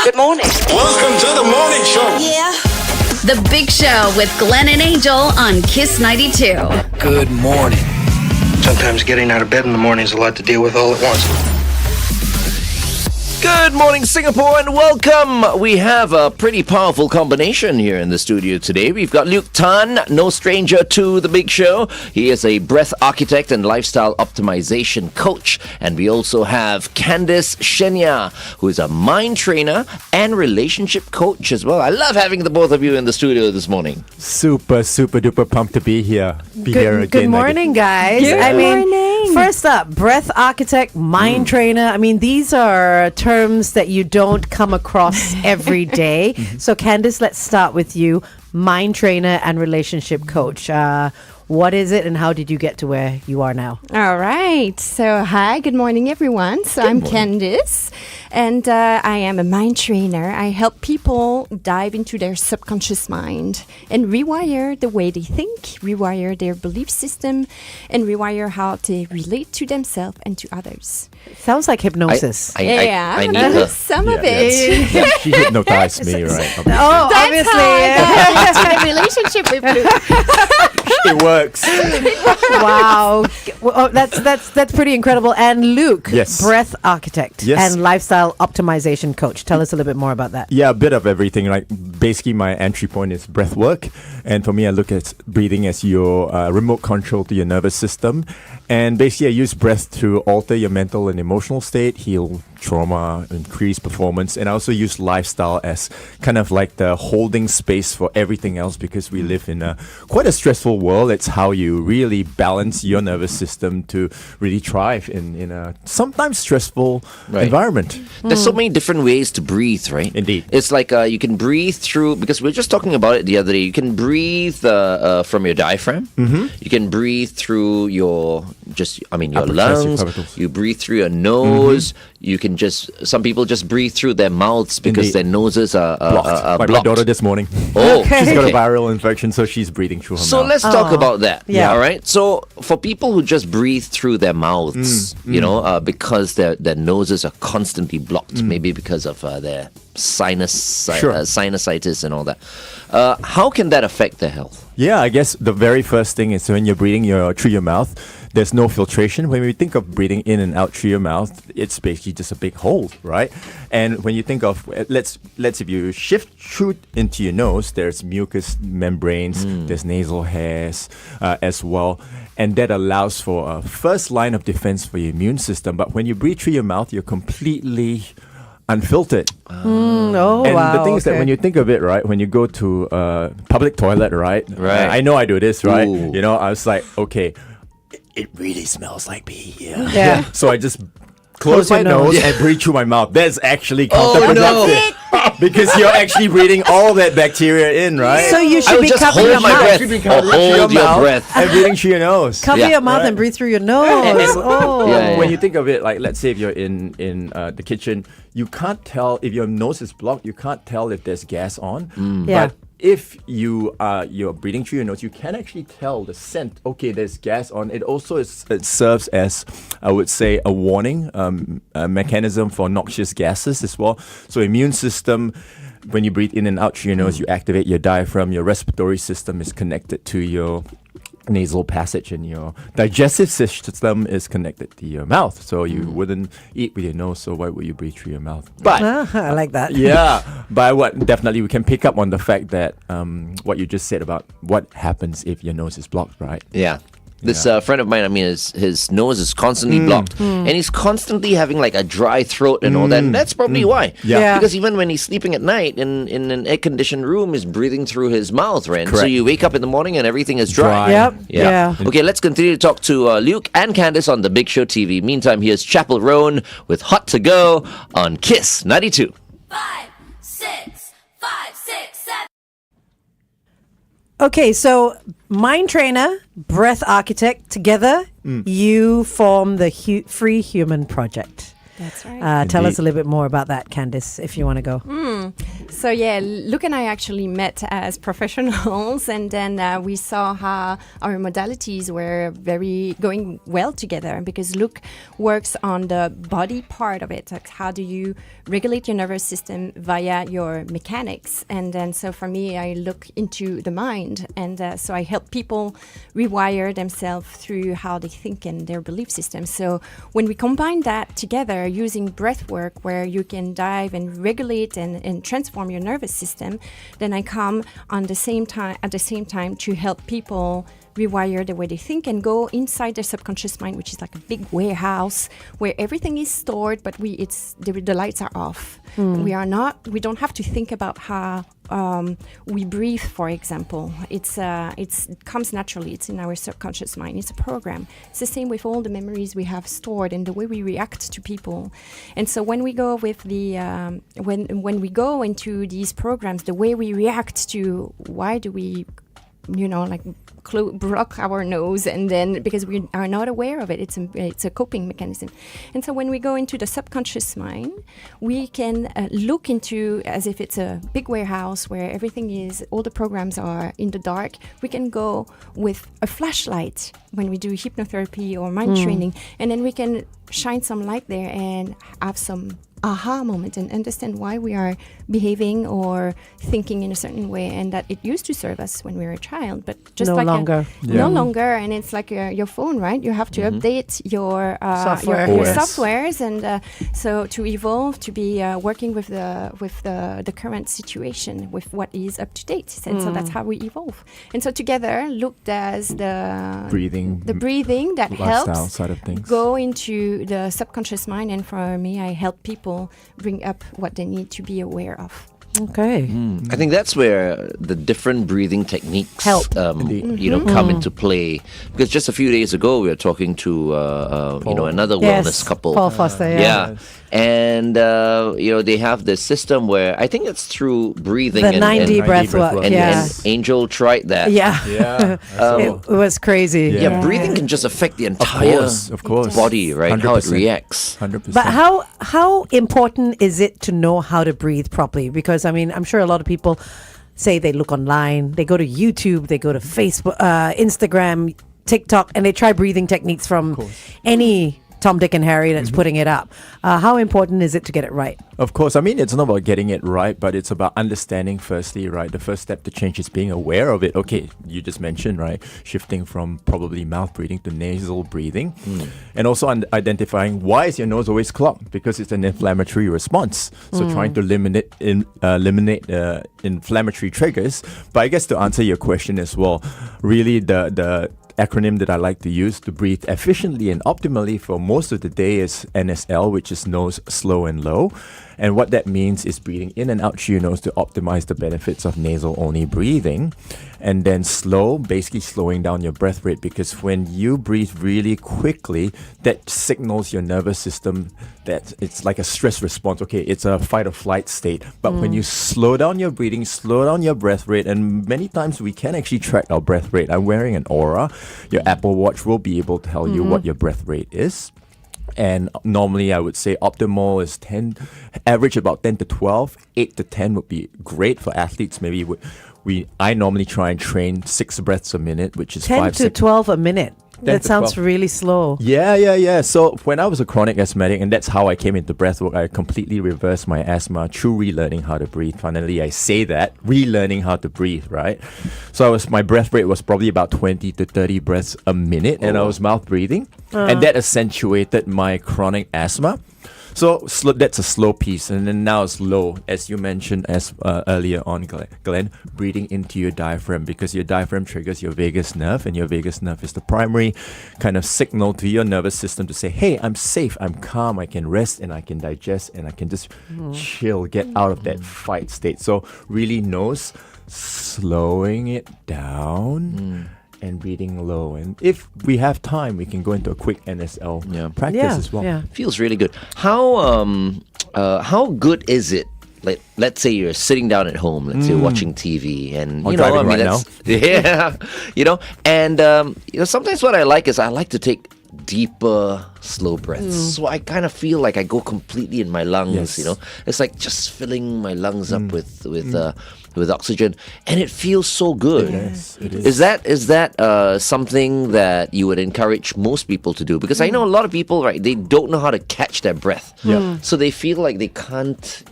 Good morning. Welcome to the morning show. Yeah. The Big Show with Glenn and Angel on Kiss 92. Good morning. Sometimes getting out of bed in the morning is a lot to deal with all at once. Good morning, Singapore, and welcome. We have a pretty powerful combination here in the studio today. We've got Luke Tan, no stranger to the Big Show. He is a breath architect and lifestyle optimization coach. And we also have Candice Chaignat, who is a mind trainer and relationship coach as well. I love having the both of you in the studio this morning. Super duper pumped to be here. Here again. Good morning, guys. Good morning. First up, breath architect, mind trainer. I mean, these are terms that you don't come across every day. So, Candice, let's start with you. Mind trainer and relationship coach. What is it and how did you get to where you are now? All right. So, hi, good morning, everyone. So, I'm Candice, and I am a mind trainer. I help people dive into their subconscious mind and rewire the way they think, rewire their belief system, and rewire how they relate to themselves and to others. Sounds like hypnosis. I need her. Some of it. Yeah, she hypnotized me, right? Oh, That's obviously. how I got into my relationship with Luke. It works. Wow. Well, that's pretty incredible. And Luke, Yes. breath architect Yes. and lifestyle optimization coach. Tell us a little bit more about that. Yeah, a bit of everything. Like basically, my entry point is breath work, and for me, I look at breathing as your remote control to your nervous system. And basically, I use breath to alter your mental and emotional state, heal trauma, increase performance, and I also use lifestyle as kind of like the holding space for everything else because we live in quite a stressful world. It's how you really balance your nervous system to really thrive in a sometimes stressful environment. There's so many different ways to breathe, right? Indeed. It's like you can breathe through, because we were just talking about it the other day. You can breathe from your diaphragm. Mm-hmm. You can breathe through your Upper lungs. chest, You breathe through your nose. You can some people just breathe through their mouths because Indeed. their noses are Blocked. Like my blocked. daughter this morning. Oh, She's got a viral infection, so she's breathing through her So mouth. let's talk about that. Yeah. All right. So for people who just breathe through their mouths, because their noses are constantly blocked, maybe because of their sinusitis and all that. How can that affect their health? Yeah, I guess the very first thing is when you're breathing through your mouth, there's no filtration. When we think of breathing in and out through your mouth, it's basically just a big hole, right? And when you think of, let's if you shift through into your nose, there's mucous membranes, there's nasal hairs as well. And that allows for a first line of defense for your immune system. But when you breathe through your mouth, you're completely unfiltered. And the thing is that when you think of it, right, when you go to a public toilet, right? I know I do this, right? Ooh. You know, I was like, okay, it really smells like pee here. Yeah. So I just close my your nose. nose and breathe through my mouth. That's actually counterproductive. Because you're actually breathing all that bacteria in, right? So you I should would be just covering your hold my mouth. breath. You should be Or covering through hold your mouth breath. and breathing through your nose. Cover Yeah. your mouth Right. and breathe through your nose. Oh. Yeah. When you think of it, like let's say if you're in the kitchen, you can't tell if your nose is blocked. You can't tell if there's gas on. Yeah. But if you're breathing through your nose, you can actually tell the scent. Okay, there's gas on. It also it serves as, I would say, a warning a mechanism for noxious gases as well. So immune system. When you breathe in and out through your nose, you activate your diaphragm. Your respiratory system is connected to your nasal passage, and your digestive system is connected to your mouth. So you wouldn't eat with your nose, so why would you breathe through your mouth? But I like that. yeah, but definitely we can pick up on the fact that what you just said about what happens if your nose is blocked, right? Yeah. This friend of mine, his nose is constantly blocked. And he's constantly having like a dry throat and all that. And that's probably why. Yeah. Because even when he's sleeping at night in an air-conditioned room, he's breathing through his mouth, right? So Correct. you wake up in the morning and everything is dry. Yep. Yeah. Yeah. Okay, let's continue to talk to Luke and Candice on the Big Show TV. Meantime, here's Chapel Roan with Hot to Go on Kiss 92. 5, 6, 5, 6, 7. Okay, so mind trainer, breath architect, together you form the Free Human Project. That's right. Tell us Indeed. a little bit more about that, Candice, if you want to go. So yeah, Luke and I actually met as professionals, and then we saw how our modalities were very going well together, because Luke works on the body part of it, like how do you regulate your nervous system via your mechanics, and then so for me, I look into the mind, and so I help people rewire themselves through how they think and their belief system. So when we combine that together using breath work, where you can dive and regulate and transform your nervous system, then I come on the same time at the same time to help people rewire the way they think and go inside their subconscious mind, which is like a big warehouse where everything is stored, but the lights are off. We don't have to think about how we breathe, for example. It comes naturally. It's in our subconscious mind. It's a program. It's the same with all the memories we have stored and the way we react to people. And so when we go with the when we go into these programs, the way we react to why do we block our nose, and then because we are not aware of it, it's a coping mechanism. And so when we go into the subconscious mind, we can look into as if it's a big warehouse where everything is, all the programs are in the dark. We can go with a flashlight when we do hypnotherapy or mind training, and then we can shine some light there and have some aha moment and understand why we are behaving or thinking in a certain way, and that it used to serve us when we were a child, but just No like longer. no longer. And it's like your phone, right? You have to update your Software. your OS. softwares, and so to evolve, to be working with the current situation, with what is up to date, and so that's how we evolve. And so together, Luke does the Breathing, breathing that lifestyle helps side of things. go into the subconscious mind, and for me, I help people bring up what they need to be aware of. Okay. I think that's where the different breathing techniques Help. Come into play. Because just a few days ago, we were talking to another wellness couple. Paul Foster. Yeah. And they have this system where I think it's through breathing. The and 90 and- breath work. breathwork. and, Yes. and Angel tried that. Yeah. Yeah. It was crazy. Yeah, breathing can just affect the entire Of course. body, right? How it 100%. reacts. 100%. But how important is it to know how to breathe properly? Because I mean, I'm sure a lot of people say they look online, they go to YouTube, they go to Facebook, Instagram, TikTok, and they try breathing techniques from any Tom, Dick, and Harry that's putting it up. How important is it to get it right? Of course, I mean, it's not about getting it right, but it's about understanding firstly, right? The first step to change is being aware of it. Okay, you just mentioned, right? Shifting from probably mouth breathing to nasal breathing. And also identifying why is your nose always clogged? Because it's an inflammatory response. So trying to eliminate inflammatory triggers. But I guess to answer your question as well, really the acronym that I like to use to breathe efficiently and optimally for most of the day is NSL, which is nose, slow, and low. And what that means is breathing in and out through your nose to optimize the benefits of nasal-only breathing. And then slow, basically slowing down your breath rate, because when you breathe really quickly, that signals your nervous system that it's like a stress response. Okay, it's a fight or flight state. But when you slow down your breathing, slow down your breath rate, and many times we can actually track our breath rate. I'm wearing an Aura. Your Apple Watch will be able to tell you what your breath rate is. And normally I would say optimal is 10, average about 10 to 12, 8 to 10 would be great for athletes. Maybe I normally try and train 6 breaths a minute, which is 10 5 to seconds. 12 a minute. 10 That to sounds 12. really slow. Yeah. So when I was a chronic asthmatic, and that's how I came into breathwork, I completely reversed my asthma through relearning how to breathe. Finally, I say that, relearning how to breathe, right? So my breath rate was probably about 20 to 30 breaths a minute, and I was mouth breathing. And that accentuated my chronic asthma. So that's a slow piece, and then now it's low, as you mentioned earlier on, Glenn, breathing into your diaphragm, because your diaphragm triggers your vagus nerve, and your vagus nerve is the primary kind of signal to your nervous system to say, hey, I'm safe, I'm calm, I can rest, and I can digest, and I can just chill, get out of that fight state. So really nose, slowing it down. And breathing low. And if we have time, we can go into a quick NSL practice as well. Yeah. Feels really good. How good is it? Like, let's say you're sitting down at home, let's say watching TV, and Or driving right now. yeah, and sometimes what I like is I like to take deeper, slow breaths. So I kind of feel like I go completely in my lungs. Yes. You know, it's like just filling my lungs up with oxygen, and it feels so good. Yes, it is. Is that something that you would encourage most people to do? Because I know a lot of people, right? They don't know how to catch their breath, so they feel like they can't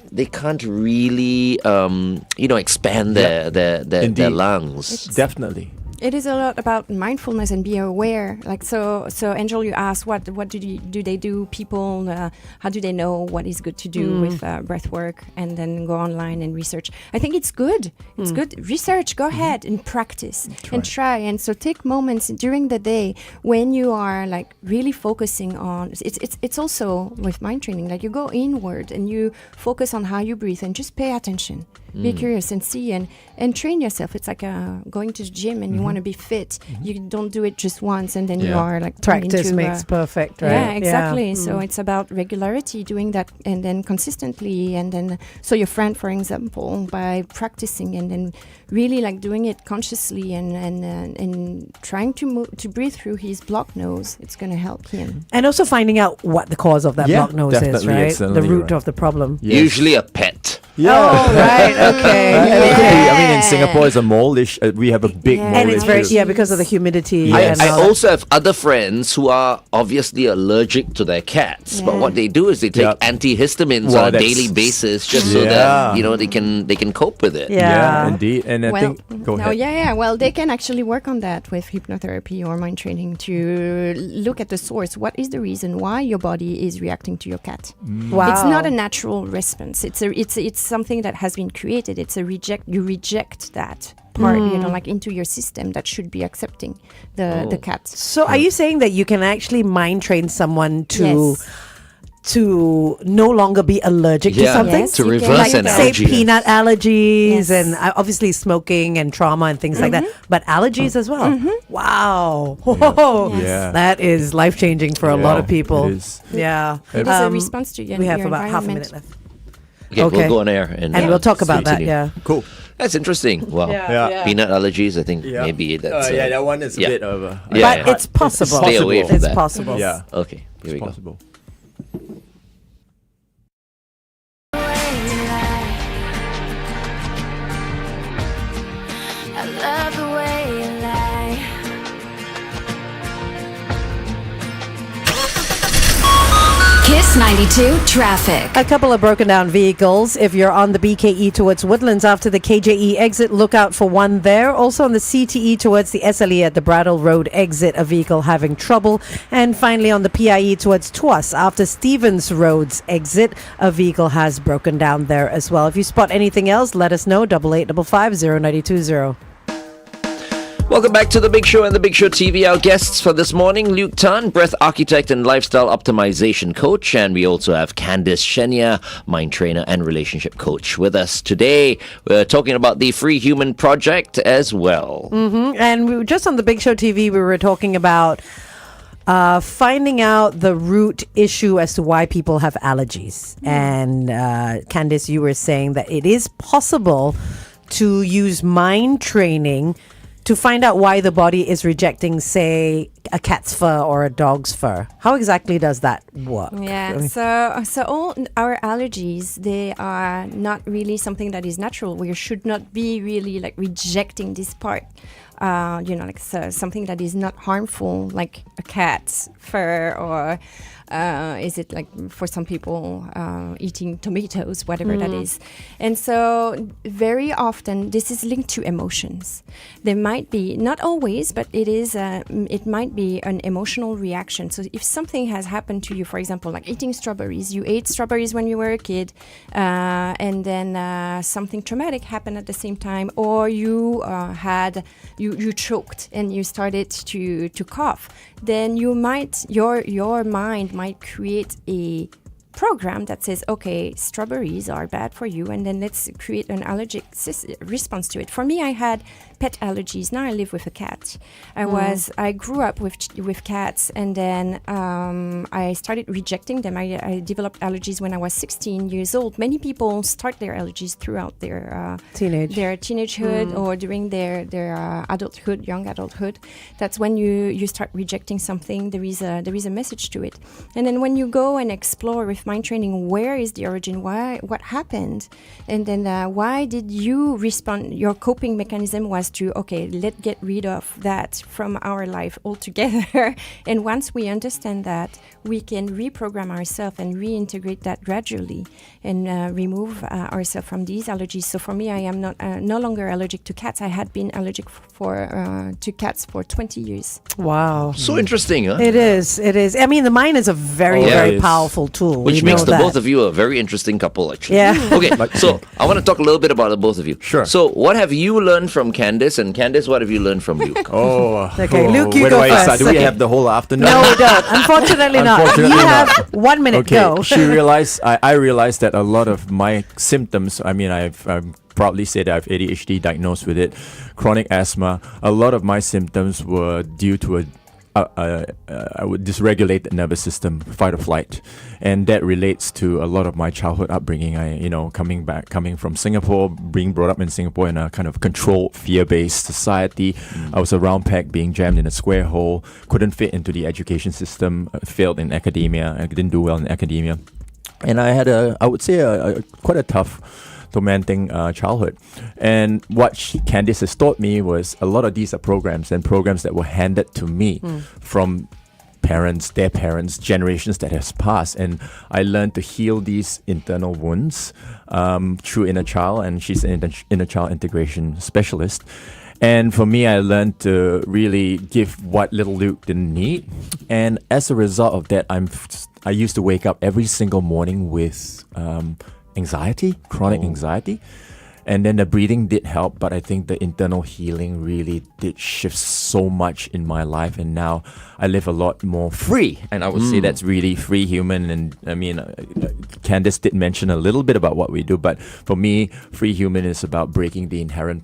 really, expand their lungs. Definitely. It is a lot about mindfulness and be aware. Like so, Angel, you asked what do they do? People, how do they know what is good to do with breath work, and then go online and research. I think it's good. It's good. Research. Go ahead and practice and try. And so take moments during the day when you are like really focusing on. It's also with mind training. Like you go inward and you focus on how you breathe and just pay attention. Be curious and see and train yourself. It's like going to the gym and you want to be fit. You don't do it just once and then you are like Practice into, makes perfect, right? Yeah, exactly. So it's about regularity, doing that and then consistently. And then, so your friend, for example, by practicing and then really like doing it consciously and trying to breathe through his blocked nose, it's going to help him. And also finding out what the cause of that blocked nose is, definitely, right? excellently The root right. of the problem. Yes. Usually a pet. Yeah. Oh, right. Okay. I mean, in Singapore, it's a mole issue. We have a big mole And it's issue. very, because of the humidity. Yes. And I all that. also have other friends who are obviously allergic to their cats, but what they do is they take Yeah. antihistamines Well, on a that's- daily basis just so that they can cope with it. Yeah. Indeed. And I think, go ahead. Well, they can actually work on that with hypnotherapy or mind training to look at the source. What is the reason why your body is reacting to your cat? Wow. It's not a natural response. It's something that has been created. It's a reject. You reject that part, like into your system that should be accepting the cat. So are you saying that you can actually mind train someone to Yes. to no longer be allergic to something? Yes, to you can. reverse Like an say allergy. peanut allergies Yes. and obviously smoking and trauma and things like that, but allergies as well. Wow. Yeah. That is life changing for a lot of people. It is. Yeah. It is a response to your We have your about half a environment. minute left. Okay, Okay. we'll go on air and We'll talk about that, continue. yeah. Cool. That's interesting. Wow. Yeah. Peanut allergies, I think Yeah. maybe that's that one is yeah. a bit of a... Yeah. But it's possible. Stay away from It's that. possible. Yeah. Okay, here we It's go. possible. I love the way you lie. Kiss 92 traffic. A couple of broken down vehicles. If you're on the BKE towards Woodlands after the KJE exit, look out for one there. Also on the CTE towards the SLE at the Brattle Road exit, a vehicle having trouble. And finally on the PIE towards Tuas after Stevens Road's exit, a vehicle has broken down there as well. If you spot anything else, let us know. 8855 Welcome back to The Big Show and The Big Show TV. Our guests for this morning, Luke Tan, breath architect and lifestyle optimization coach. And we also have Candice Chaignat, mind trainer and relationship coach with us today. We're talking about the Free Human Project as well. And we were just on the Big Show TV, we were talking about finding out the root issue as to why people have allergies. And Candice, you were saying that it is possible to use mind training to find out why the body is rejecting, say, a cat's fur or a dog's fur. How exactly does that work? Yeah, so all our allergies, they are not really something that is natural. We should not be really like rejecting this part. Something that is not harmful, like a cat's fur, or is it like for some people eating tomatoes, whatever that is. And so very often this is linked to emotions. There might be, not always, but it might be an emotional reaction. So if something has happened to you, for example, like eating strawberries, you ate strawberries when you were a kid, and then something traumatic happened at the same time, or you you choked and you started to cough, then you might your mind might create a program that says, okay, strawberries are bad for you, and then let's create an allergic response to it. For me, I had pet allergies. Now I live with a cat. I grew up with cats, and then I started rejecting them. I developed allergies when I was 16 years old. Many people start their allergies throughout their teenagehood or during their adulthood, young adulthood. That's when you start rejecting something. There is a message to it, and then when you go and explore with mind training, where is the origin? What happened? And then why did you respond? Your coping mechanism was to, let's get rid of that from our life altogether. And once we understand that, we can reprogram ourselves and reintegrate that gradually and remove ourselves from these allergies. So for me, I am no longer allergic to cats. I had been allergic to cats for 20 years. Wow. So interesting, huh? It is. I mean, the mind is a very, very powerful tool. Which makes the both of you a very interesting couple, actually. Yeah. Okay, so I want to talk a little bit about the both of you. Sure. So what have you learned from Candice, and Candice, what have you learned from Luke? Okay, Luke, you where go do I first. start? Do we have the whole afternoon? No, we don't. Unfortunately not. Unfortunately You not. have 1 minute. Okay, Go. I realized that a lot of my symptoms, I mean, I've proudly said I have ADHD, diagnosed with it, chronic asthma. A lot of my symptoms were due to I would dysregulate the nervous system, fight or flight, and that relates to a lot of my childhood upbringing. Coming from Singapore, being brought up in Singapore in a kind of controlled, fear-based society. I was a round peg being jammed in a square hole, couldn't fit into the education system, failed in academia, I didn't do well in academia, and I had I would say quite a tough, tormenting childhood. And what Candice has taught me was a lot of these are programs that were handed to me from their parents, generations that has passed. And I learned to heal these internal wounds through inner child, and she's an inner child integration specialist. And for me, I learned to really give what little Luke didn't need. And as a result of that, I used to wake up every single morning with anxiety, chronic anxiety. And then the breathing did help, but I think the internal healing really did shift so much in my life. And now I live a lot more free. And I would say that's really free human. And I mean, Candice did mention a little bit about what we do, but for me, free human is about breaking the inherent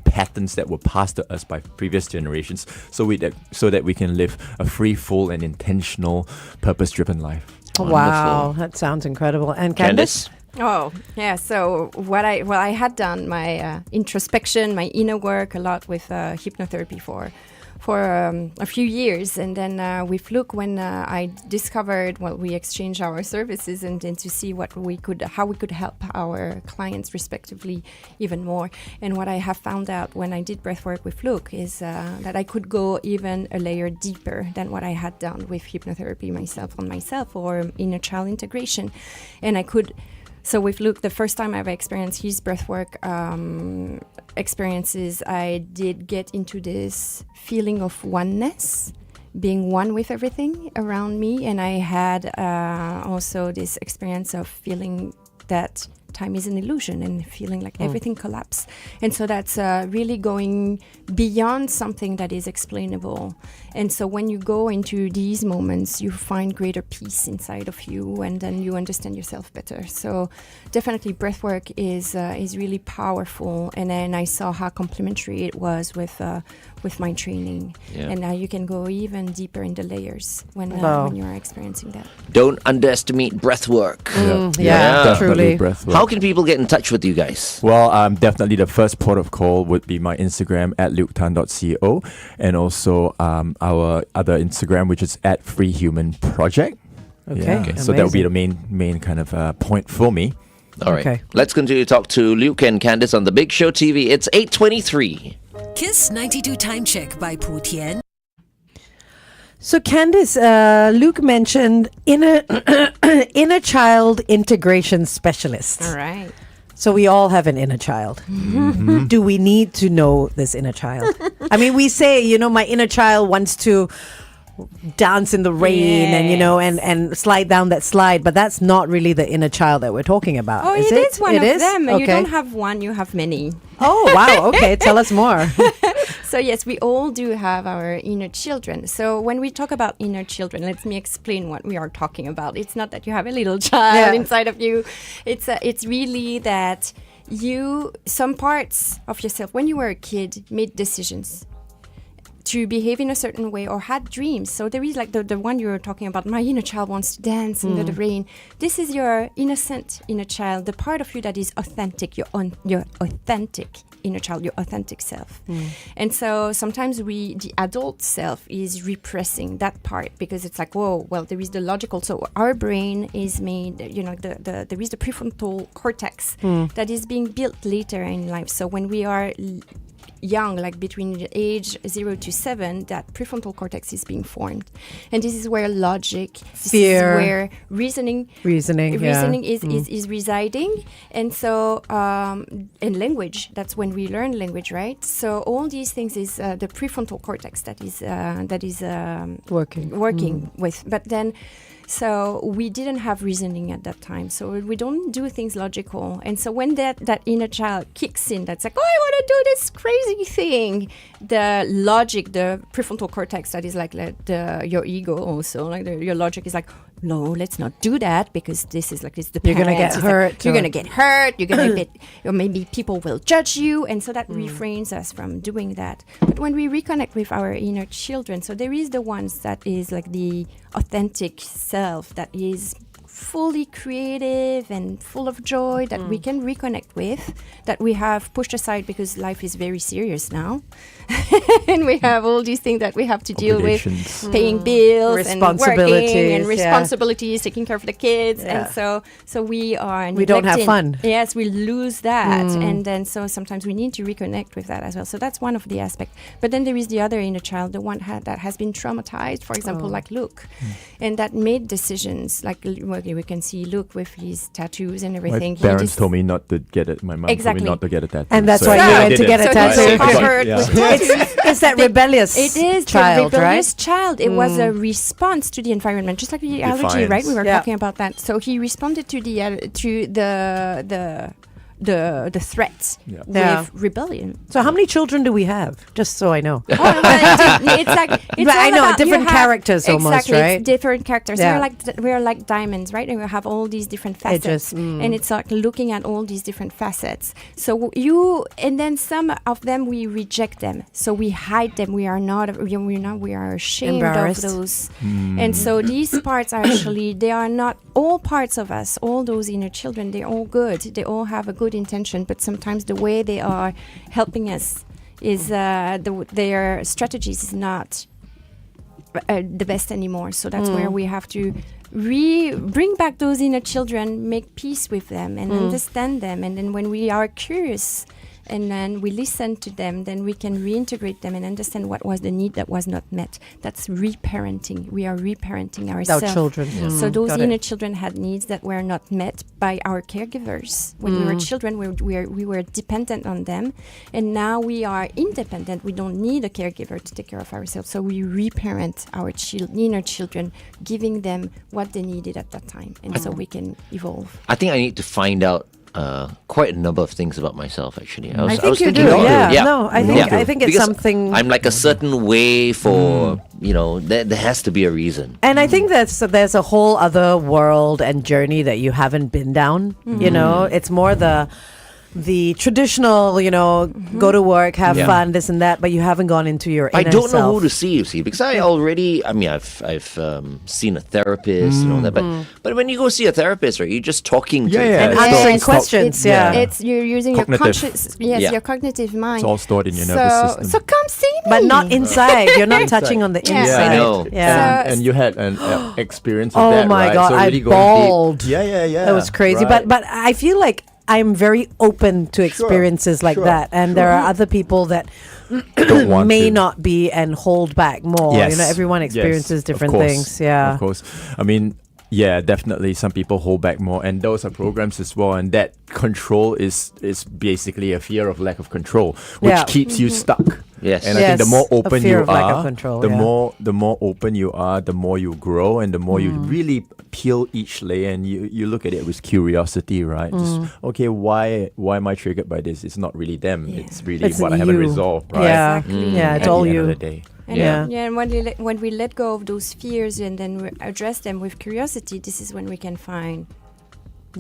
patterns that were passed to us by previous generations, so that we can live a free, full, and intentional, purpose-driven life. Wow, that sounds incredible. And Candice? Oh, yeah. So I had done my introspection, my inner work a lot with hypnotherapy for a few years, and then with Luke, when I discovered, we exchanged our services and then to see how we could help our clients respectively even more. And what I have found out when I did breathwork with Luke is that I could go even a layer deeper than what I had done with hypnotherapy myself or inner child integration, and I could. So with Luke, the first time I've experienced his breathwork experiences, I did get into this feeling of oneness, being one with everything around me. And I had also this experience of feeling that time is an illusion and feeling like everything collapsed. And so that's really going beyond something that is explainable. And so when you go into these moments, you find greater peace inside of you, and then you understand yourself better. So definitely breathwork is really powerful. And then I saw how complementary it was with mind training. Yeah. And now you can go even deeper in the layers when you're experiencing that. Don't underestimate breathwork. Yeah, truly. Breathwork. How can people get in touch with you guys? Well, definitely the first port of call would be my Instagram at luketan.co, and also our other Instagram, which is at freehumanproject. Okay. So that would be the main kind of point for me. All right. Okay. Let's continue to talk to Luke and Candice on The Big Show TV. It's 8:23. Kiss 92 Time Check by Pu Tian. So Candice, Luke mentioned inner child integration specialist. All right. So we all have an inner child. Mm-hmm. Do we need to know this inner child? I mean, we say, my inner child wants to dance in the rain and slide down that slide, but that's not really the inner child that we're talking about. Oh, is it is one of them. Okay. You don't have one, you have many. Oh, wow. Okay, tell us more. So yes, we all do have our inner children. So when we talk about inner children, let me explain what we are talking about. It's not that you have a little child inside of you. It's really that some parts of yourself when you were a kid made decisions to behave in a certain way or had dreams. So there is like the one you were talking about, my inner child wants to dance under the rain. This is your innocent inner child, the part of you that is authentic, your authentic inner child, your authentic self. And so sometimes the adult self is repressing that part because it's like, whoa, well, there is the logical. So our brain is made, there is the prefrontal cortex that is being built later in life. So when we are young, like between the age 0 to 7, that prefrontal cortex is being formed, and this is where logic, fear, where reasoning is residing, and so in language, that's when we learn language, right? So all these things is the prefrontal cortex that is working with, but then. So we didn't have reasoning at that time. So we don't do things logical. And so when that inner child kicks in, that's like, oh, I want to do this crazy thing. The logic, the prefrontal cortex, that is like your ego also. Like your logic is like, no, let's not do that because this is like, it's the You're going to get hurt. Like, you're going to get hurt. You're going to get, or maybe people will judge you. And so that refrains us from doing that. But when we reconnect with our inner children, so there is the ones that is like the authentic self that is fully creative and full of joy that we can reconnect with, that we have pushed aside because life is very serious now. And we have all these things that we have to deal with, paying bills and working and responsibilities, taking care of the kids. And so we are we don't have fun. Yes, we lose that. And then so sometimes we need to reconnect with that as well. So that's one of the aspects. But then there is the other inner child, the one that has been traumatized, for example, like Luke, and that made decisions like we can see Luke with his tattoos and everything. My parents told me not to get it. My mom told me not to get a tattoo. And that's why you went to get a tattoo. It's that rebellious child, the rebellious right? child. It was a response to the environment, just like the allergy, right? We were talking about that. So he responded to the threats with rebellion. So how many children do we have? Just so I know. It's like I know different characters almost, right? It's different characters. We're like diamonds, right? And we have all these different facets, and it's like looking at all these different facets. So and then some of them we reject them, so we hide them. We are ashamed of those, and so these parts are actually they are not all parts of us. All those inner children, they're all good. They all have a good intention, but sometimes the way they are helping us is their strategies is not the best anymore. So that's where we have to bring back those inner children, make peace with them and understand them, and then when we are curious and then we listen to them, then we can reintegrate them and understand what was the need that was not met. That's reparenting. We are reparenting ourselves. Our children. So those inner children had needs that were not met by our caregivers. When we were children, we were dependent on them, and now we are independent. We don't need a caregiver to take care of ourselves. So we reparent our inner children, giving them what they needed at that time, and so we can evolve. I think I need to find out quite a number of things about myself. Actually, I was think you thinking do. about it. No, I think it's Because something. I'm like a certain way for there has to be a reason. And I think there's a whole other world and journey that you haven't been down. You know, it's more the traditional, go to work, have fun, this and that, but you haven't gone into your inner I don't know self. who to see, you see, because I've seen a therapist and all that, but when you go see a therapist, right, you're just talking to and answering questions. It's you're using Cognitive. your cognitive mind. It's all stored in your nervous system. So come see me, but not inside. You're not touching on the inside. I know. Yeah. And you had an experience of Oh that, my right? God, So I really going bawled. deep. Yeah. That was crazy. Right. But I feel like I'm very open to experiences like that, and there are other people that Don't want may to. not be and hold back more. Yes. Everyone Yes, experiences of different course. things. Yeah, Of course. I mean, yeah, definitely some people hold back more, and those are programs as well, and that control is basically a fear of lack of control, which keeps you stuck. Yes. And I think the more open fear you of lack of are, control, the more open you are, the more you grow, and the more you really peel each layer, and you look at it with curiosity, right? Just, okay, why am I triggered by this? It's not really them. It's really It's what I haven't you. resolved, right? Yeah, Exactly. yeah, it's At all the end you. of the day. And when we let go of those fears and then address them with curiosity, this is when we can find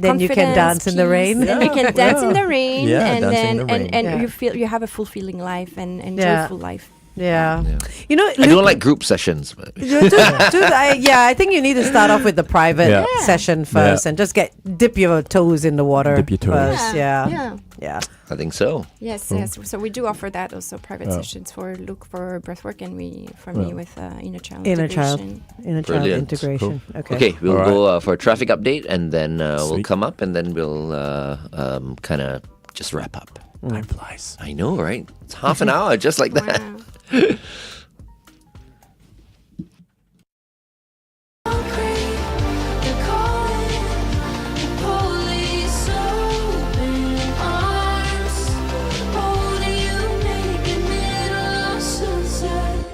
Then you can confidence, dance in the rain. and you can dance in the rain, Yeah, and dance in then the rain. and you feel you have a fulfilling life and Yeah. joyful life. Yeah. Yeah. You know, I don't like group sessions. But I think you need to start off with the private Yeah. session first and just dip your toes in the water Dip your toes. first. Yeah. Yeah. Yeah. I think so. Yes, yes. So we do offer that also private sessions for Luke for breathwork, and me with inner child Inner child. integration. Inner child Brilliant. integration. Okay. Okay, we'll All go for a traffic update, and then we'll Sweet. come up, and then we'll kind of just wrap up. Time flies. I know, right? It's half an hour, just like that. Wow. They're calling the police, open arms, holding you naked, middle of sunset.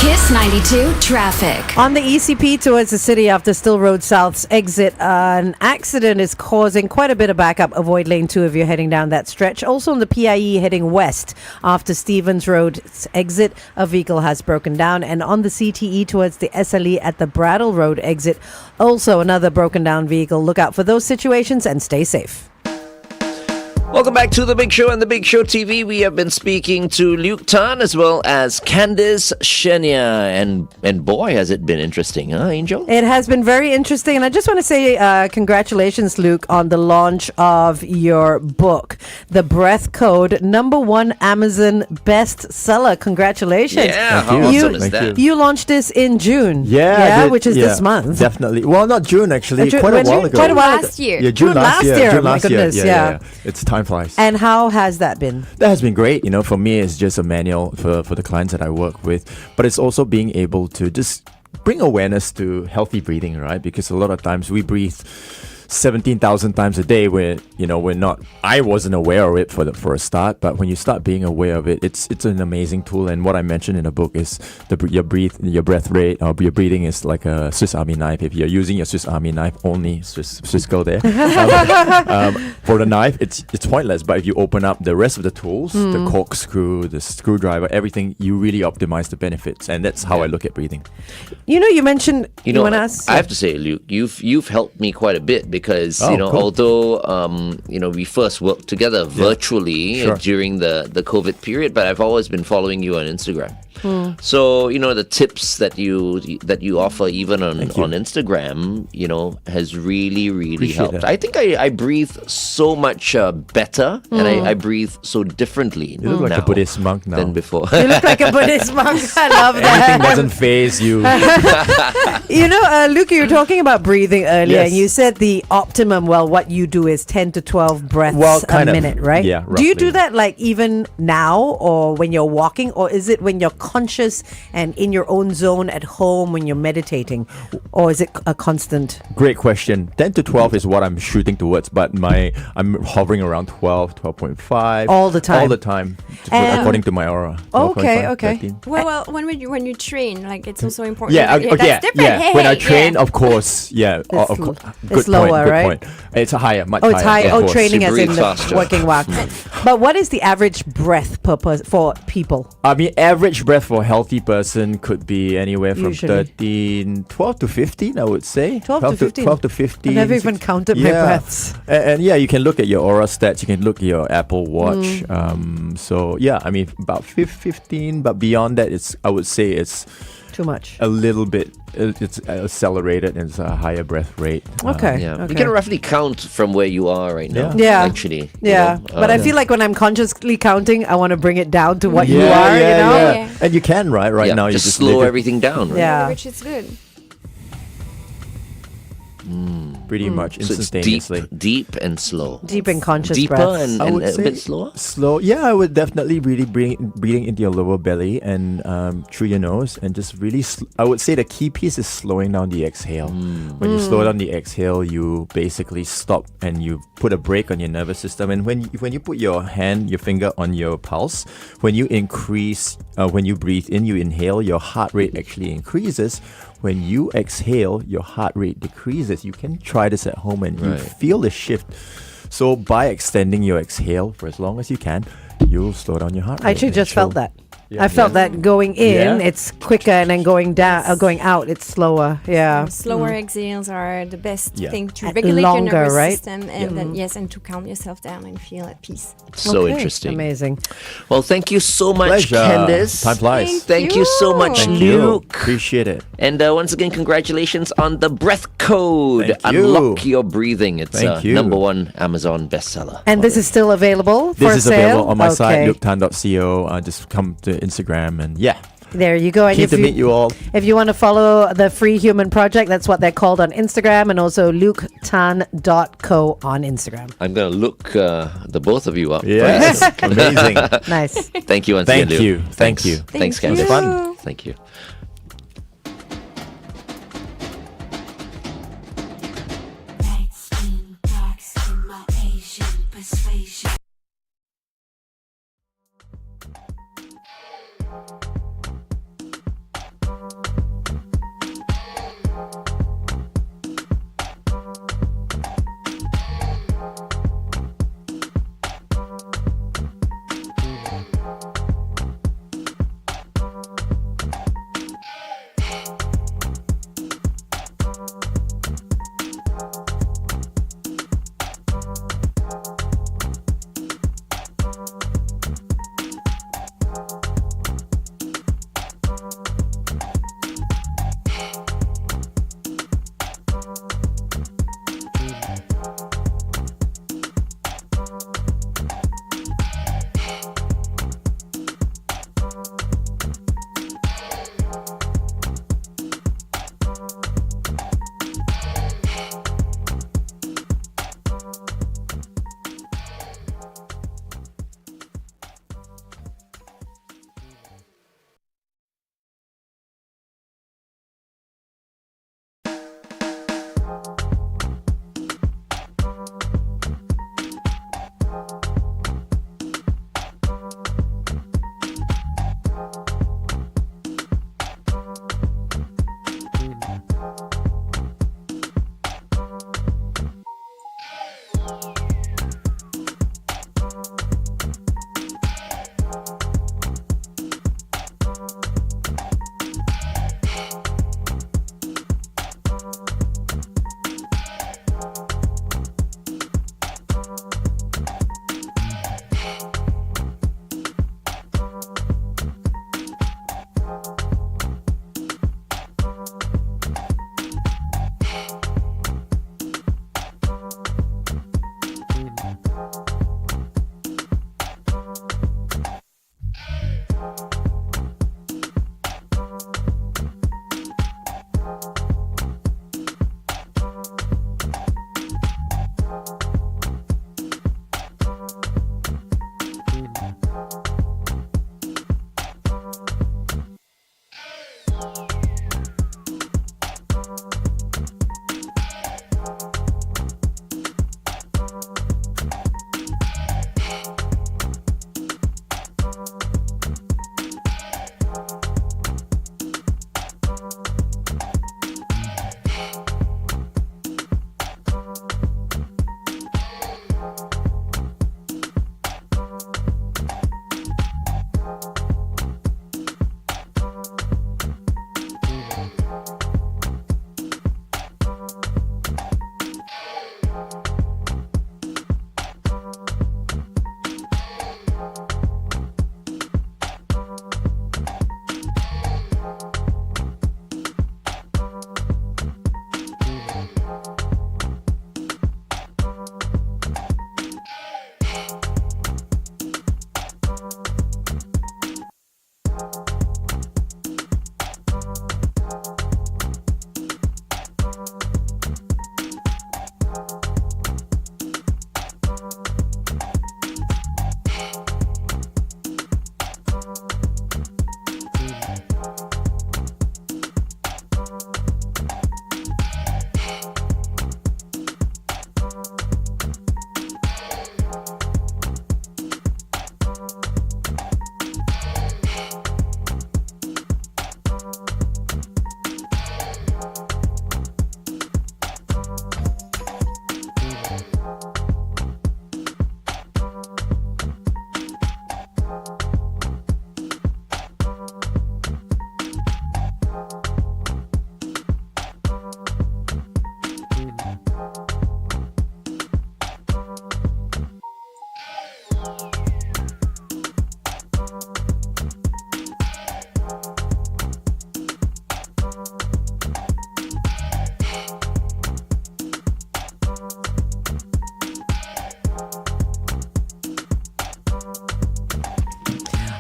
Kiss 92 traffic. On the ECP towards the city after Still Road South's exit, an accident is causing quite a bit of backup. Avoid lane 2 if you're heading down that stretch. Also on the PIE heading west after Stevens Road's exit, a vehicle has broken down. And on the CTE towards the SLE at the Brattle Road exit, also another broken down vehicle. Look out for those situations and stay safe. Welcome back to The Big Show and The Big Show TV. We have been speaking to Luke Tan as well as Candice Chaignat. And boy, has it been interesting, huh, Angel? It has been very interesting. And I just want to say congratulations, Luke, on the launch of your book, The Breath Code, #1 Amazon bestseller. Congratulations. Yeah, Thank how you. awesome is Thank that? You launched this in June. Yeah, I did. which is Yeah, this month. Definitely. Well, not June actually. June- quite a when while June- ago. quite a while ago. Last year. Yeah, June last year. June my last year. goodness, yeah. It's time flies. And how has that been? That has been great. You know, for me, it's just a manual for the clients that I work with. But it's also being able to just bring awareness to healthy breathing, right? Because a lot of times we breathe 17,000 times a day where, you know, I wasn't aware of it for a start, but when you start being aware of it, it's an amazing tool. And what I mentioned in the book is your breath rate, or your breathing is like a Swiss Army knife. If you're using your Swiss Army knife only, Swiss girl there, for the knife, it's pointless. But if you open up the rest of the tools, the corkscrew, the screwdriver, everything, you really optimize the benefits. And that's how I look at breathing. You know, you mentioned, You know, want to ask? I have to say, Luke, you've helped me quite a bit because Oh, cool. although we first worked together virtually Sure. during the COVID period, but I've always been following you on Instagram. So the tips that you offer even on Instagram, has really Appreciate helped. that. I think I breathe so much better, and I breathe so differently. You look like now a Buddhist monk now. than before. You look like a Buddhist monk. I love Everything that. doesn't phase you. Luke, you were talking about breathing earlier, Yes. and you said the optimum, what you do is 10 to 12 breaths Well, a kind of. minute, right? Yeah, Do you do roughly. that like even now or when you're walking, or is it when you're conscious and in your own zone at home when you're meditating, or is it a constant? Great question. 10 to 12 is what I'm shooting towards, but I'm hovering around 12, 12.5. All the time? All the time, according to my aura. Okay, 12.5, okay. 13. Well, when you train, like it's also important. Yeah, That's different. yeah. Hey, When I hey, train, yeah. of course, yeah. It's Of l- course. it's Good lower, point, good right? point. It's higher, much Oh, it's high. higher. Oh, of course. training You as in breathe the faster. working walk. But what is the average breath for people? I mean, average breath for a healthy person could be anywhere from Usually. 12 to 15, I would say. 12 to 15. 12 to 15. I've never even counted my breaths. And yeah, you can look at your aura stats. You can look at your Apple Watch. So yeah, I mean, about 15, but beyond that, I would say it's Too much. a little bit, it's accelerated and it's a higher breath rate. Okay. Yeah, okay. you can roughly count from where you are right now. Yeah. Actually. Yeah, but I feel like when I'm consciously counting, I want to bring it down to what you are, Yeah. And you can, right? Right yeah, now, you just just slow live it everything down. Right? Yeah. Which is good. pretty much So it's instantaneously. deep and slow. Deep and conscious Deeper breaths. and, I and would a say bit slower. Slow, yeah. I would definitely really bring breathing into your lower belly and through your nose, and just really. I would say the key piece is slowing down the exhale. When you slow down the exhale, you basically stop and you put a brake on your nervous system. And when you put your finger on your pulse, when you when you breathe in, you inhale, your heart rate actually increases. When you exhale, your heart rate decreases. You can try this at home and you Right. feel the shift. So by extending your exhale for as long as you can, you'll slow down your heart rate. I actually and just felt chill. that. Yeah, I felt that going in, Yeah. it's quicker, and then going down, going out, it's slower. Yeah. Slower exhales are the best Yeah. thing to And regulate longer, your nervous right? system, and then and to calm yourself down and feel at peace. So Okay, interesting. Amazing. Well, thank you so much, Pleasure. Candice. Time flies. Thank you so much, Thank you. Luke. Appreciate it. And once again, congratulations on the breath code. Thank you. Unlock your breathing. It's Thank you. #1 Amazon bestseller. And this is still available for This is sale? available on my site, Okay. luketan.co. Just come to Instagram and There you go. And keen to meet you all. if you want to follow the Free Human Project, that's what they're called on Instagram, and also luketan.co on Instagram. I'm going to look the both of you up. Yes, amazing. Nice. Thank you once Thank again, Luke. you. Thank Thanks. you. Thanks, Thank Candice. you. Fun. Thank you. Light skin, dark skin, my Asian persuasion.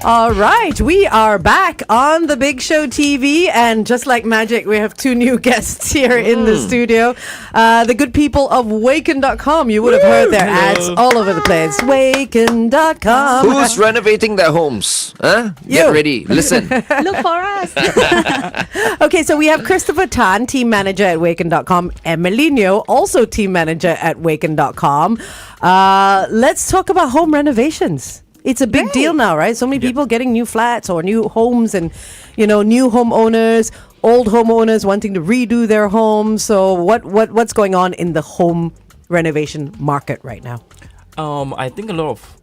All right, we are back on the Big Show TV, and just like magic, we have two new guests here in the studio. The good people of Weiken.com. You would have heard their ads all over the place. Weiken.com. Who's renovating their homes? Huh? Get You. ready. Listen. Look for us. Okay, so we have Christopher Tan, team manager at Weiken.com. Emily Neo, also team manager at Weiken.com. Let's talk about home renovations. It's a big deal now, right? So many people getting new flats or new homes, and new homeowners, old homeowners wanting to redo their homes. So what's going on in the home renovation market right now? I think a lot of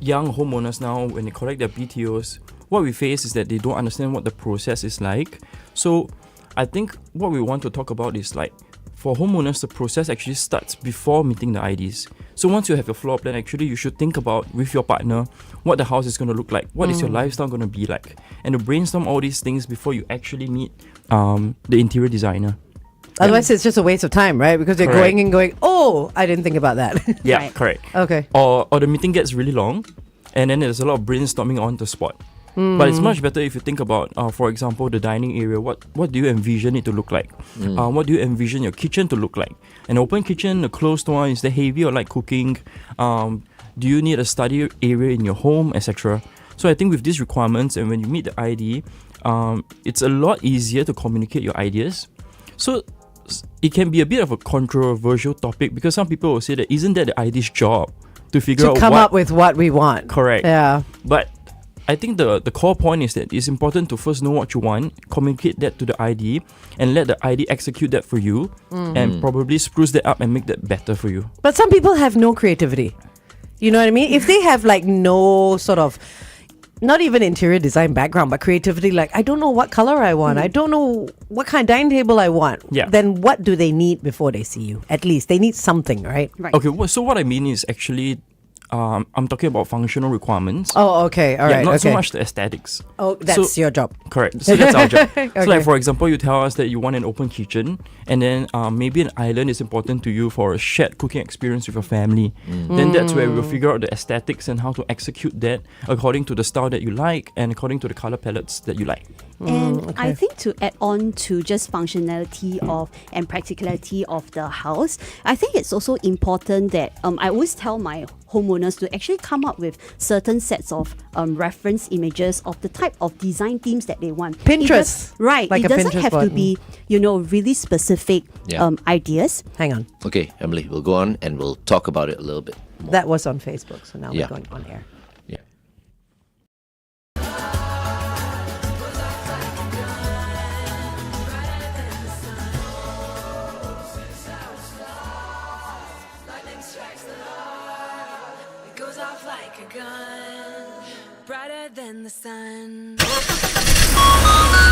young homeowners now, when they collect their BTOs, what we face is that they don't understand what the process is like. So I think what we want to talk about is like, for homeowners, the process actually starts before meeting the IDs. So once you have your floor plan, actually you should think about with your partner what the house is going to look like, what is your lifestyle going to be like, and to brainstorm all these things before you actually meet the interior designer. Otherwise, it's just a waste of time, right? Because you're Correct. going and going, oh, I didn't think about that. Yeah, correct. Okay. Or the meeting gets really long, and then there's a lot of brainstorming on the spot. But it's much better if you think about, for example, the dining area. What do you envision it to look like? What do you envision your kitchen to look like? An open kitchen, a closed one, is that heavy or light cooking? Do you need a study area in your home, etc.? So I think with these requirements, and when you meet the ID, it's a lot easier to communicate your ideas. So it can be a bit of a controversial topic, because some people will say that isn't that the ID's job to figure out To come up with what we want. Correct. Yeah. But I think the core point is that it's important to first know what you want, communicate that to the ID, and let the ID execute that for you, and probably spruce that up and make that better for you. But some people have no creativity. You know what I mean? If they have like no sort of, not even interior design background, but creativity, like I don't know what color I want, I don't know what kind of dining table I want, then what do they need before they see you? At least they need something, right? Okay, so what I mean is actually, I'm talking about functional requirements. Oh, okay. All right. Not so okay. much the aesthetics. Oh, that's your job. Correct. So that's our job. So Okay. like, for example, you tell us that you want an open kitchen, and then maybe an island is important to you for a shared cooking experience with your family. Then that's where we'll figure out the aesthetics and how to execute that according to the style that you like and according to the color palettes that you like. And I think to add on to just functionality of and practicality of the house, I think it's also important that I always tell my homeowners to actually come up with certain sets of reference images of the type of design themes that they want. Pinterest. Right. Like it a doesn't Pinterest have board. to be, really specific ideas. Hang on. Okay, Emily, we'll go on and we'll talk about it a little bit more. That was on Facebook, so now Yeah. we're going on air. Yeah. It goes off like a gun, brighter than the sun.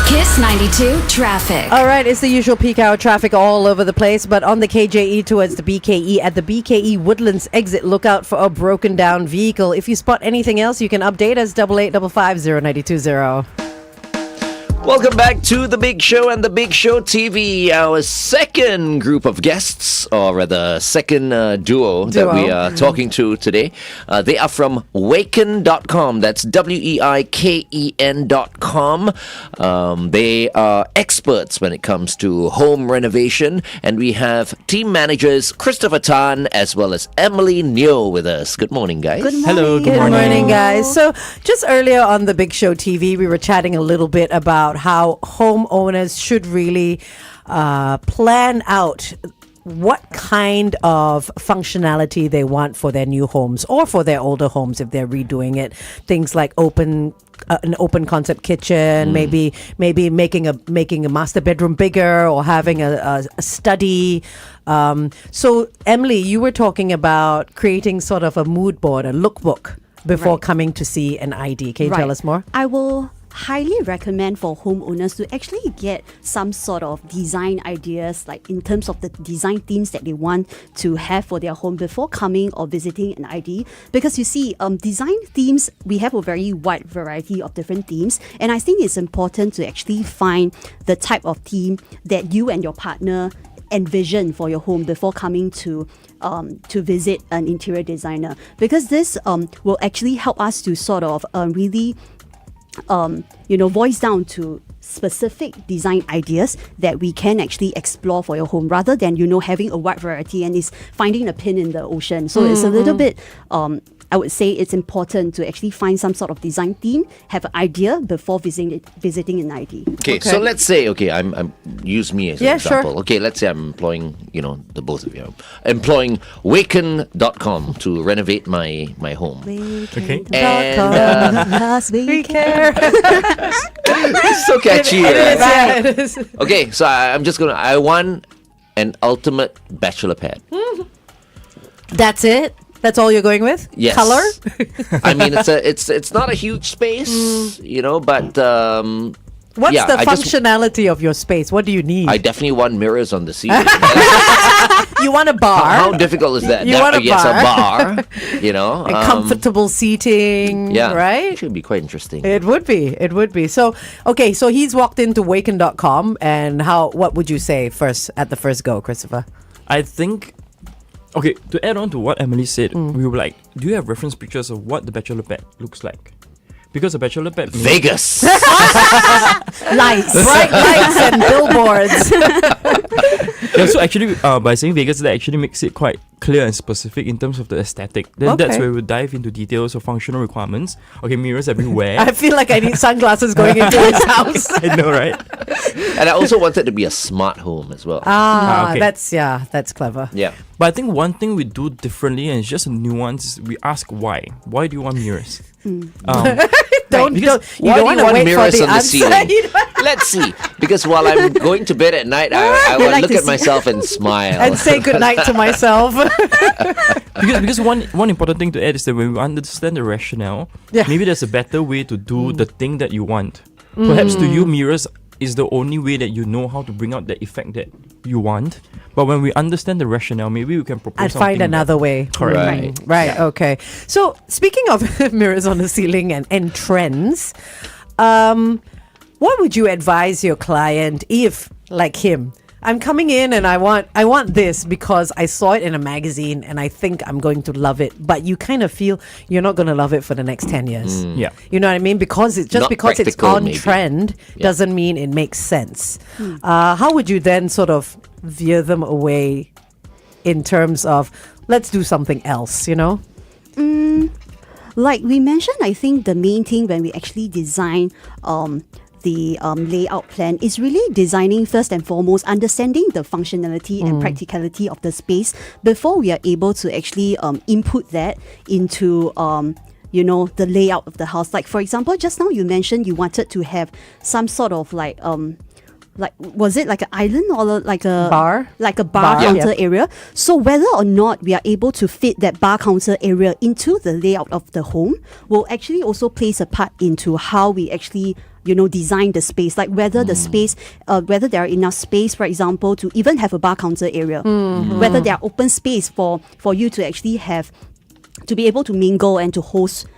Kiss 92 traffic. All right, it's the usual peak hour traffic all over the place, but on the KJE towards the BKE, at the BKE Woodlands exit, look out for a broken down vehicle. If you spot anything else, you can update us 885550 Welcome back to The Big Show and The Big Show TV. Our second group of guests, or rather second duo that we are talking to today. They are from Weiken.com. That's Weiken.com. They are experts when it comes to home renovation. And we have team managers Christopher Tan as well as Emily Neo with us. Good morning, guys. Good morning. Hello, Good morning, guys. So, just earlier on the Big Show TV, we were chatting a little bit about how homeowners should really plan out what kind of functionality they want for their new homes or for their older homes if they're redoing it. Things like an open concept kitchen, maybe making a master bedroom bigger or having a study. So Emily, you were talking about creating sort of a mood board, a lookbook before coming to see an ID. Can you tell us more? I will highly recommend for homeowners to actually get some sort of design ideas, like in terms of the design themes that they want to have for their home before coming or visiting an ID. Because you see, design themes, we have a very wide variety of different themes, and I think it's important to actually find the type of theme that you and your partner envision for your home before coming to visit an interior designer, because this will actually help us to sort of really voice down to specific design ideas that we can actually explore for your home, rather than having a wide variety and is finding a pin in the ocean. So it's a little bit I would say it's important to actually find some sort of design theme, have an idea before visiting an ID. Okay, so let's say, I'm use me as an example. Sure. Okay, let's say I'm employing, the both of you, employing Weiken.com to renovate my home. Okay. And we care. It's so catchy. It is. Okay, so I want an ultimate bachelor pad. That's it. That's all you're going with? Yes. Color? I mean, it's not a huge space, but what's the functionality of your space? What do you need? I definitely want mirrors on the ceiling. You want a bar? How difficult is that? You want a yes, bar. a bar. And comfortable seating. Yeah, right? It should be quite interesting. It would be. It would be. So he's walked into Weiken.com, and what would you say at the first go, Christopher? I think. Okay, to add on to what Emily said, we were like, do you have reference pictures of what the bachelor pad looks like? Because a bachelor pad... Vegas! Lights! Bright lights and billboards. Yeah, so actually, by saying Vegas, that actually makes it quite clear and specific in terms of the aesthetic. Then that's where we dive into details of functional requirements. Okay, mirrors everywhere. I feel like I need sunglasses going into his house. I know, right? And I also wanted to be a smart home as well. Okay. That's clever. Yeah. But I think one thing we do differently, and it's just a nuance, is we ask why. Why do you want mirrors? You Why don't do you want to want wait mirrors for the on the answer. ceiling? Let's see. Because while I'm going to bed at night, I will look at myself and smile. And say goodnight to myself. because one important thing to add is that when we understand the rationale, maybe there's a better way to do the thing that you want. Perhaps to you, mirrors is the only way that you know how to bring out the effect that you want. But when we understand the rationale, maybe we can propose I'd something find another way. Correct. Right. Okay. So speaking of mirrors on the ceiling and trends, what would you advise your client if, like him, I'm coming in and I want this because I saw it in a magazine and I think I'm going to love it, but you kind of feel you're not going to love it for the next 10 years. Yeah. You know what I mean? Because it's on trend doesn't mean it makes sense. How would you then sort of veer them away in terms of let's do something else, Like we mentioned, I think the main thing when we actually design the layout plan is really designing first and foremost, understanding the functionality and practicality of the space before we are able to actually input that into the layout of the house. Like for example, just now you mentioned you wanted to have some sort of like was it like an island or like a bar? Like a bar counter area. So whether or not we are able to fit that bar counter area into the layout of the home will actually also plays a part into how we actually design the space, like whether the space, whether there are enough space, for example, to even have a bar counter area, whether there are open space for you to actually to be able to mingle and to host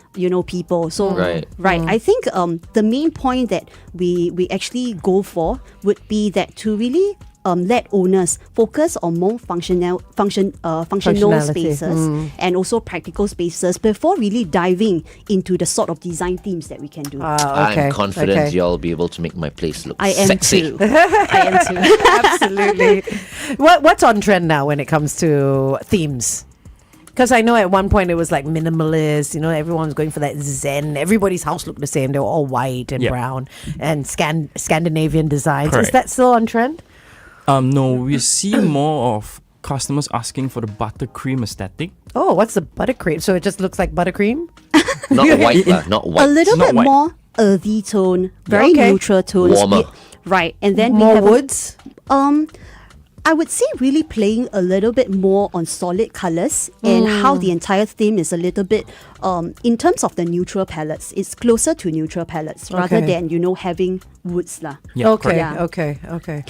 people. So right. I think the main point that we actually go for would be that to really let owners focus on more functional spaces and also practical spaces before really diving into the sort of design themes that we can do. I'm confident y'all will be able to make my place look I am sexy. too. I am too. Absolutely. What's on trend now when it comes to themes? Because I know at one point it was like minimalist, everyone's going for that Zen. Everybody's house looked the same. They were all white and brown and Scandinavian designs. Correct. Is that still on trend? No, we see more of customers asking for the buttercream aesthetic. Oh, what's the buttercream? So it just looks like buttercream? Not white, not white. A little Not bit white. more earthy tone, very neutral tones. Warmer. Right, and then More we have woods? I would say really playing a little bit more on solid colors and how the entire theme is a little bit, in terms of the neutral palettes, it's closer to neutral palettes rather than, having woods lah. Yeah, Okay.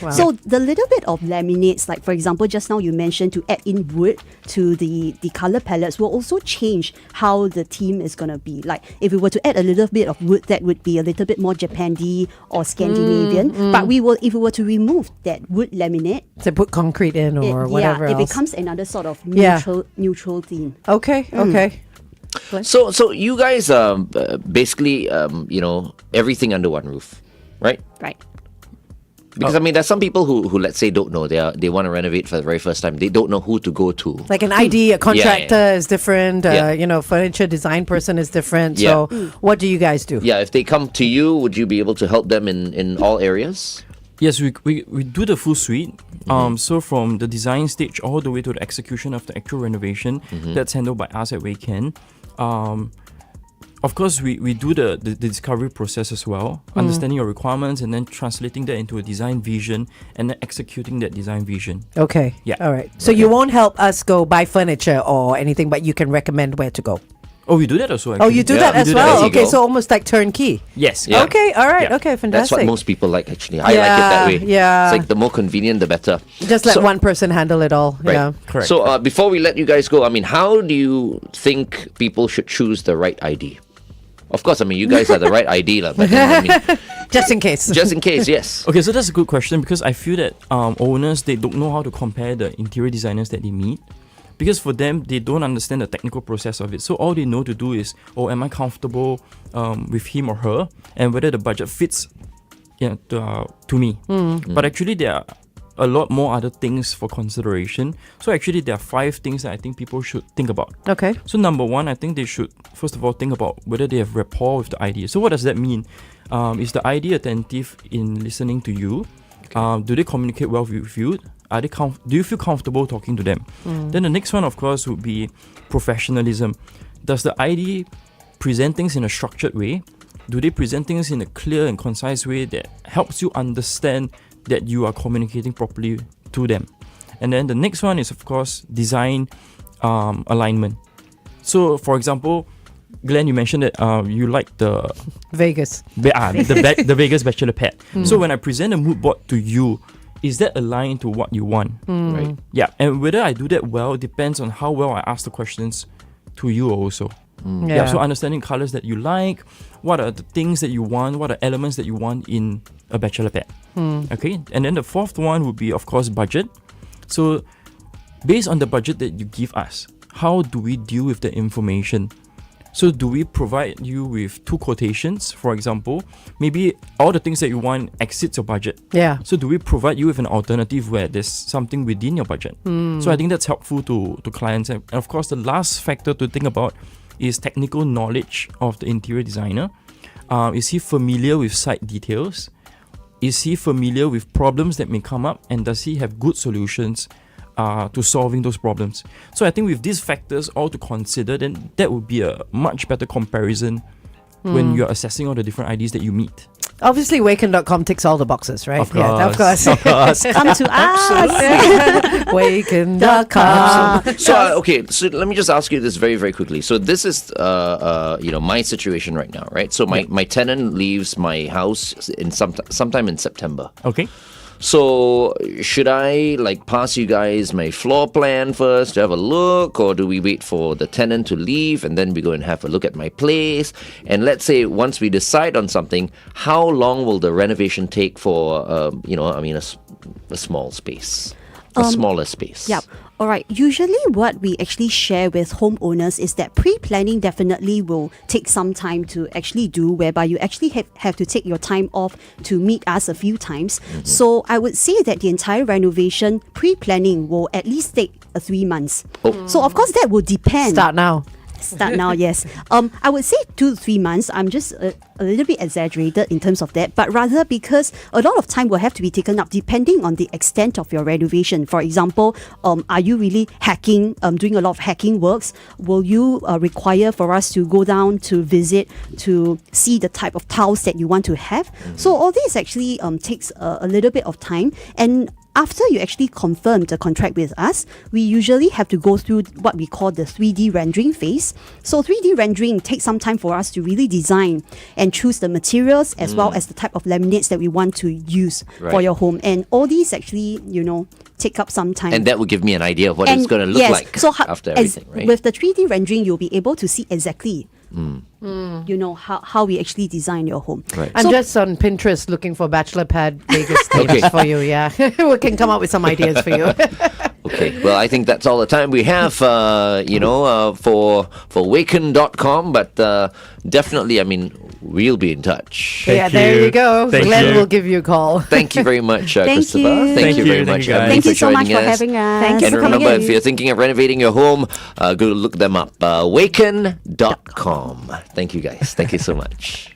Wow. So the little bit of laminates, like for example, just now you mentioned to add in wood to the color palettes will also change how the theme is going to be. Like if we were to add a little bit of wood, that would be a little bit more Japandi or Scandinavian. But if we were to remove that wood laminate, to put concrete in or whatever it else. becomes another sort of neutral theme. Okay. So you guys basically everything under one roof, right? Right. Because I mean, there's some people who let's say don't know they want to renovate for the very first time. They don't know who to go to. Like an ID, a contractor Yeah. is different. Yeah. Furniture design person is different. Yeah. So, what do you guys do? Yeah, if they come to you, would you be able to help them in all areas? Yes, we do the full suite. So from the design stage all the way to the execution of the actual renovation, that's handled by us at Weiken. Of course, we do the discovery process as well, understanding your requirements and then translating that into a design vision and then executing that design vision. Okay. Yeah. All right. So you won't help us go buy furniture or anything, but you can recommend where to go. Oh, we do that also. Actually. Oh, you do that we as do well. There you Okay, go. so almost like turnkey. Yes. Yeah. Okay. All right. Yeah. Okay. That's Fantastic. what most people like, actually. I like it that way. Yeah. It's like the more convenient, the better. Just let So- one person handle it all. Right. Yeah. Correct. So before we let you guys go, I mean, how do you think people should choose the right ID? Of course, I mean, you guys are the right ID, lah, but then, I mean, Just in case. just in case, yes. Okay, so that's a good question because I feel that owners, they don't know how to compare the interior designers that they meet. Because for them, they don't understand the technical process of it. So all they know to do is, am I comfortable with him or her, and whether the budget fits to me. But actually, there are a lot more other things for consideration. So actually, there are 5 things that I think people should think about. Okay. So number 1, I think they should first of all think about whether they have rapport with the idea. So what does that mean? Is the idea attentive in listening to you? Do they communicate well with you? Are they do you feel comfortable talking to them? Then the next one, of course, would be professionalism. Does the ID present things in a structured way? Do they present things in a clear and concise way that helps you understand that you are communicating properly to them? And then the next one is, of course, design alignment. So, for example, Glenn, you mentioned that you like the Vegas. the Vegas bachelor pad. So when I present a mood board to you, is that aligned to what you want? Right. Yeah, and whether I do that well depends on how well I ask the questions to you also. Yeah, so understanding colors that you like, what are the things that you want, what are elements that you want in a bachelor pad. Okay, and then the 4th one would be, of course, budget. So based on the budget that you give us, how do we deal with the information? So do we provide you with 2 quotations, for example? Maybe all the things that you want exceeds your budget. Yeah. So do we provide you with an alternative where there's something within your budget? So I think that's helpful to clients. And of course, the last factor to think about is technical knowledge of the interior designer. Is he familiar with site details? Is he familiar with problems that may come up? And does he have good solutions to solving those problems? So I think with these factors all to consider, then that would be a much better comparison when you're assessing all the different ideas that you meet. Obviously, Weiken.com ticks all the boxes, right? Of Yeah, of course. course. Come to us. Weiken.com. So okay, so let me just ask you this very, very quickly. So this is my situation right now, right? So my tenant leaves my house in sometime in September. Okay. So should I pass you guys my floor plan first to have a look, or do we wait for the tenant to leave and then we go and have a look at my place? And let's say once we decide on something, how long will the renovation take for a small space, a smaller space? Yeah. All right. Usually what we actually share with homeowners is that pre-planning definitely will take some time to actually do, whereby you actually have to take your time off to meet us a few times. So I would say that the entire renovation pre-planning will at least take 3 months. So of course that will depend. Start now. Start now, yes. I would say 2 to 3 months. I'm just a little bit exaggerated in terms of that, but rather because a lot of time will have to be taken up depending on the extent of your renovation. For example, are you really hacking, doing a lot of hacking works? Will you require for us to go down to visit to see the type of tiles that you want to have? So all this actually takes a little bit of time. And after you actually confirm the contract with us, we usually have to go through what we call the 3D rendering phase. So 3D rendering takes some time for us to really design and choose the materials as well as the type of laminates that we want to use for your home. And all these actually, take up some time. And that will give me an idea of what it's going to look like after everything, right? With the 3D rendering, you'll be able to see exactly how we actually design your home. Right. I'm just on Pinterest looking for bachelor pad Vegas themes for you. Yeah, we can come up with some ideas for you. Okay, well, I think that's all the time we have, for Weiken.com, but definitely, I mean, we'll be in touch. There you go. Thank Glenn you. will give you a call. Thank you very much, Thank Christopher. you. Thank you very Thank much, you, guys. Emily, Thank for you so much joining for us. having us. Thank you And for coming remember, in. if you're thinking of renovating your home, go look them up. Weiken.com. Thank you, guys. Thank you so much.